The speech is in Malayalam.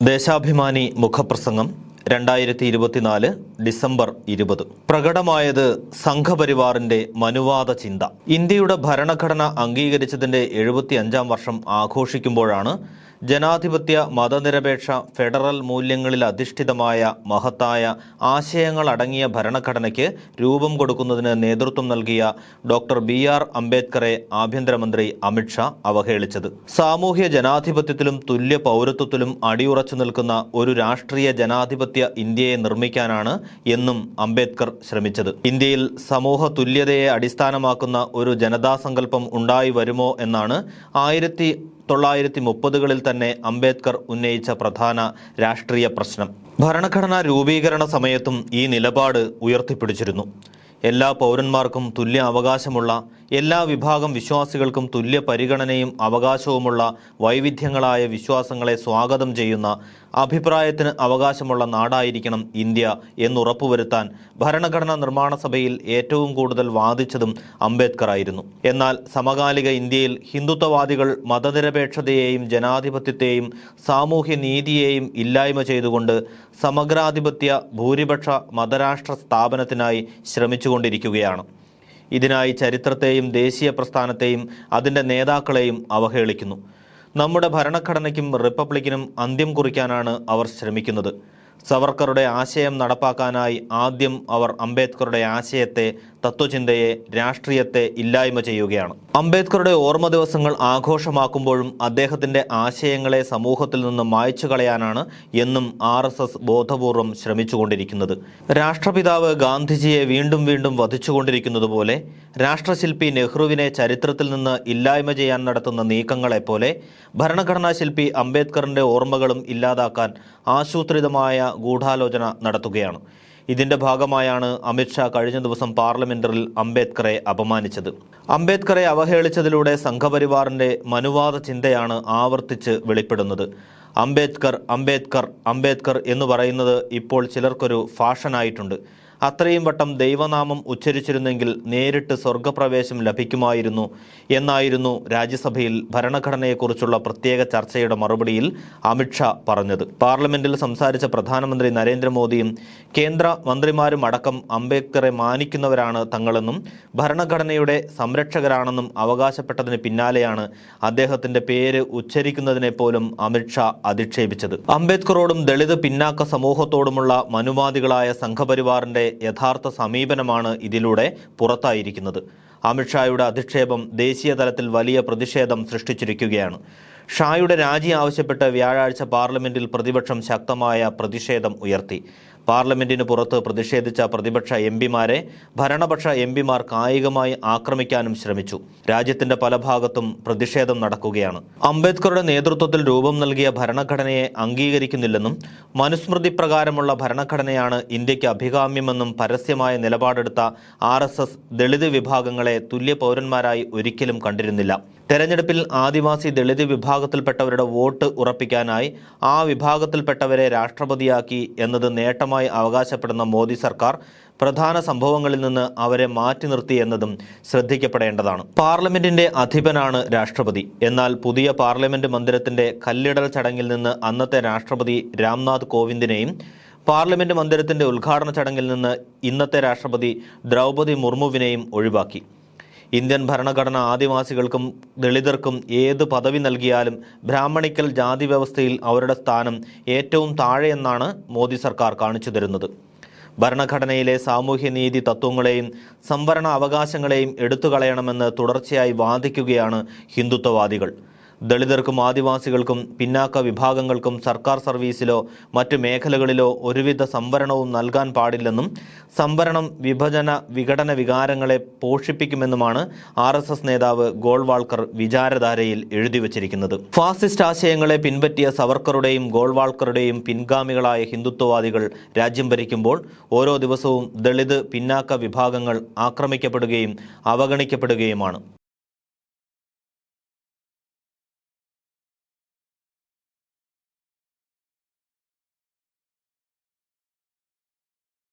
ദേശാഭിമാനി മുഖപ്രസംഗം 2024 ഡിസംബർ 20. പ്രകടമായത് സംഘപരിവാറിന്റെ മനുവാദ ചിന്ത. ഇന്ത്യയുടെ ഭരണഘടന അംഗീകരിച്ചതിന്റെ 75-ാം വർഷം ആഘോഷിക്കുമ്പോഴാണ് ജനാധിപത്യ മതനിരപേക്ഷ ഫെഡറൽ മൂല്യങ്ങളിൽ അധിഷ്ഠിതമായ മഹത്തായ ആശയങ്ങളടങ്ങിയ ഭരണഘടനയ്ക്ക് രൂപം കൊടുക്കുന്നതിന് നേതൃത്വം നൽകിയ ഡോക്ടർ BR അംബേദ്കറെ ആഭ്യന്തരമന്ത്രി അമിത്ഷാ അവഹേളിച്ചത്. സാമൂഹ്യ ജനാധിപത്യത്തിലും തുല്യ പൗരത്വത്തിലും അടിയുറച്ചു നിൽക്കുന്ന ഒരു രാഷ്ട്രീയ ജനാധിപത്യ ഇന്ത്യയെ നിർമ്മിക്കാനാണ് എന്നും അംബേദ്കർ ശ്രമിച്ചത്. ഇന്ത്യയിൽ സമൂഹ തുല്യതയെ അടിസ്ഥാനമാക്കുന്ന ഒരു ജനതാസങ്കല്പം ഉണ്ടായി വരുമോ എന്നാണ് 1930കളിൽ തന്നെ അംബേദ്കർ ഉന്നയിച്ച പ്രധാന രാഷ്ട്രീയ പ്രശ്നം. ഭരണഘടനാ രൂപീകരണ സമയത്തും ഈ നിലപാട് ഉയർത്തിപ്പിടിച്ചിരുന്നു. എല്ലാ പൗരന്മാർക്കും തുല്യ അവകാശമുള്ള, എല്ലാ വിഭാഗം വിശ്വാസികൾക്കും തുല്യ പരിഗണനയും അവകാശവുമുള്ള വൈവിധ്യങ്ങളായ വിശ്വാസങ്ങളെ സ്വാഗതം ചെയ്യുന്ന, അഭിപ്രായത്തിന് അവകാശമുള്ള നാടായിരിക്കണം ഇന്ത്യ എന്നുറപ്പുവരുത്താൻ ഭരണഘടനാ നിർമ്മാണ സഭയിൽ ഏറ്റവും കൂടുതൽ വാദിച്ചതും അംബേദ്കർ ആയിരുന്നു. എന്നാൽ സമകാലിക ഇന്ത്യയിൽ ഹിന്ദുത്വവാദികൾ മതനിരപേക്ഷതയെയും ജനാധിപത്യത്തെയും സാമൂഹ്യ നീതിയെയും ഇല്ലായ്മ ചെയ്തുകൊണ്ട് സമഗ്രാധിപത്യ ഭൂരിപക്ഷ മതരാഷ്ട്ര സ്ഥാപനത്തിനായി ശ്രമിച്ചുകൊണ്ടിരിക്കുകയാണ്. ഇതിനായി ചരിത്രത്തെയും ദേശീയ പ്രസ്ഥാനത്തെയും അതിൻ്റെ നേതാക്കളെയും അവഹേളിക്കുന്നു. നമ്മുടെ ഭരണഘടനയ്ക്കും റിപ്പബ്ലിക്കിനും അന്ത്യം കുറിക്കാനാണ് അവർ ശ്രമിക്കുന്നത്. സവർക്കറുടെ ആശയം നടപ്പാക്കാനായി ആദ്യം അവർ അംബേദ്കറുടെ ആശയത്തെ, തത്വചിന്തയെ, രാഷ്ട്രീയത്തെ ഇല്ലായ്മ ചെയ്യുകയാണ്. അംബേദ്കറുടെ ഓർമ്മ ദിവസങ്ങൾ ആഘോഷമാക്കുമ്പോഴും അദ്ദേഹത്തിന്റെ ആശയങ്ങളെ സമൂഹത്തിൽ നിന്ന് മായ്ച്ചു കളയാനാണ് എന്നും RSS ബോധപൂർവം ശ്രമിച്ചുകൊണ്ടിരിക്കുന്നത്. രാഷ്ട്രപിതാവ് ഗാന്ധിജിയെ വീണ്ടും വീണ്ടും വധിച്ചുകൊണ്ടിരിക്കുന്നത് പോലെ രാഷ്ട്രശില്പി നെഹ്റുവിനെ ചരിത്രത്തിൽ നിന്ന് ഇല്ലായ്മ ചെയ്യാൻ നടത്തുന്ന നീക്കങ്ങളെപ്പോലെ ഭരണഘടനാ ശില്പി അംബേദ്കറിന്റെ ഓർമ്മകളും ഇല്ലാതാക്കാൻ ആസൂത്രിതമായ ഗൂഢാലോചന നടത്തുകയാണ്. ഇതിന്റെ ഭാഗമായാണ് അമിത്ഷാ കഴിഞ്ഞ ദിവസം പാർലമെന്റിൽ അംബേദ്കറെ അപമാനിച്ചത്. അംബേദ്കറെ അവഹേളിച്ചതിലൂടെ സംഘപരിവാറിന്റെ മനുവാദ ചിന്തയാണ് ആവർത്തിച്ച് വെളിപ്പെടുന്നത്. അംബേദ്കർ അംബേദ്കർ അംബേദ്കർ എന്ന് പറയുന്നത് ഇപ്പോൾ ചിലർക്കൊരു ഫാഷനായിട്ടുണ്ട്. അത്രയും വട്ടം ദൈവനാമം ഉച്ചരിച്ചിരുന്നെങ്കിൽ നേരിട്ട് സ്വർഗപ്രവേശം ലഭിക്കുമായിരുന്നു എന്നായിരുന്നു രാജ്യസഭയിൽ ഭരണഘടനയെക്കുറിച്ചുള്ള പ്രത്യേക ചർച്ചയുടെ മറുപടിയിൽ അമിത്ഷാ പറഞ്ഞത്. പാർലമെന്റിൽ സംസാരിച്ച പ്രധാനമന്ത്രി നരേന്ദ്രമോദിയും കേന്ദ്ര മന്ത്രിമാരും അടക്കം അംബേദ്കറെ മാനിക്കുന്നവരാണ് തങ്ങളെന്നും ഭരണഘടനയുടെ സംരക്ഷകരാണെന്നും അവകാശപ്പെട്ടതിന് പിന്നാലെയാണ് അദ്ദേഹത്തിന്റെ പേര് ഉച്ചരിക്കുന്നതിനെ പോലും അമിത്ഷാ അധിക്ഷേപിച്ചത്. അംബേദ്കറോടും ദളിത് പിന്നാക്ക സമൂഹത്തോടുമുള്ള മനുവാദികളായ സംഘപരിവാറിന്റെ യഥാർത്ഥ സമീപനമാണ് ഇതിലൂടെ പുറത്തായിരിക്കുന്നത്. അമിത്ഷായുടെ അധിക്ഷേപം ദേശീയ തലത്തിൽ വലിയ പ്രതിഷേധം സൃഷ്ടിച്ചിരിക്കുകയാണ്. ഷായുടെ രാജി ആവശ്യപ്പെട്ട് വ്യാഴാഴ്ച പാർലമെന്റിൽ പ്രതിപക്ഷം ശക്തമായ പ്രതിഷേധം ഉയർത്തി. പാർലമെന്റിന് പുറത്ത് പ്രതിഷേധിച്ച പ്രതിപക്ഷ എംപിമാരെ ഭരണപക്ഷ എംപിമാർ കായികമായി ആക്രമിക്കാനും ശ്രമിച്ചു. രാജ്യത്തിന്റെ പല ഭാഗത്തും പ്രതിഷേധം നടക്കുകയാണ്. അംബേദ്കറുടെ നേതൃത്വത്തിൽ രൂപം നൽകിയ ഭരണഘടനയെ അംഗീകരിക്കുന്നില്ലെന്നും മനുസ്മൃതി പ്രകാരമുള്ള ഭരണഘടനയാണ് ഇന്ത്യക്ക് അഭികാമ്യമെന്നും പരസ്യമായ നിലപാടെടുത്ത RSS ദളിത് വിഭാഗങ്ങളെ തുല്യ പൗരന്മാരായി ഒരിക്കലും കണ്ടിരുന്നില്ല. തെരഞ്ഞെടുപ്പിൽ ആദിവാസി ദളിത് വിഭാഗത്തിൽപ്പെട്ടവരുടെ വോട്ട് ഉറപ്പിക്കാനായി ആ വിഭാഗത്തിൽപ്പെട്ടവരെ രാഷ്ട്രപതിയാക്കി എന്നത് നേട്ടമായി അവകാശപ്പെടുന്ന മോദി സർക്കാർ പ്രധാന സംഭവങ്ങളിൽ നിന്ന് അവരെ മാറ്റി നിർത്തി എന്നതും ശ്രദ്ധിക്കപ്പെടേണ്ടതാണ്. പാർലമെന്റിന്റെ അധിപനാണ് രാഷ്ട്രപതി. എന്നാൽ പുതിയ പാർലമെന്റ് മന്ദിരത്തിന്റെ കല്ലിടൽ ചടങ്ങിൽ നിന്ന് അന്നത്തെ രാഷ്ട്രപതി രാംനാഥ് കോവിന്ദിനെയും പാർലമെന്റ് മന്ദിരത്തിന്റെ ഉദ്ഘാടന ചടങ്ങിൽ നിന്ന് ഇന്നത്തെ രാഷ്ട്രപതി ദ്രൗപദി മുർമുവിനെയും ഒഴിവാക്കി. ഇന്ത്യൻ ഭരണഘടന ആദിവാസികൾക്കും ദളിതർക്കും ഏത് പദവി നൽകിയാലും ബ്രാഹ്മണിക്കൽ ജാതി വ്യവസ്ഥയിൽ അവരുടെ സ്ഥാനം ഏറ്റവും താഴെയെന്നാണ് മോദി സർക്കാർ കാണിച്ചു തരുന്നത്. ഭരണഘടനയിലെ സാമൂഹ്യനീതി തത്വങ്ങളെയും സംവരണ അവകാശങ്ങളെയും എടുത്തുകളയണമെന്ന് തുടർച്ചയായി വാദിക്കുകയാണ് ഹിന്ദുത്വവാദികൾ. ദളിതർക്കും ആദിവാസികൾക്കും പിന്നാക്ക വിഭാഗങ്ങൾക്കും സർക്കാർ സർവീസിലോ മറ്റു മേഖലകളിലോ ഒരുവിധ സംവരണവും നൽകാൻ പാടില്ലെന്നും സംവരണം വിഭജന വിഘടന വികാരങ്ങളെ പോഷിപ്പിക്കുമെന്നുമാണ് RSS നേതാവ് ഗോൾവാൾക്കർ വിചാരധാരയിൽ എഴുതിവച്ചിരിക്കുന്നത്. ഫാസിസ്റ്റ് ആശയങ്ങളെ പിൻപറ്റിയ സവർക്കറുടെയും ഗോൾവാൾക്കറുടെയും പിൻഗാമികളായ ഹിന്ദുത്വവാദികൾ രാജ്യം ഭരിക്കുമ്പോൾ ഓരോ ദിവസവും ദളിത് പിന്നാക്ക വിഭാഗങ്ങൾ ആക്രമിക്കപ്പെടുകയും അവഗണിക്കപ്പെടുകയുമാണ്.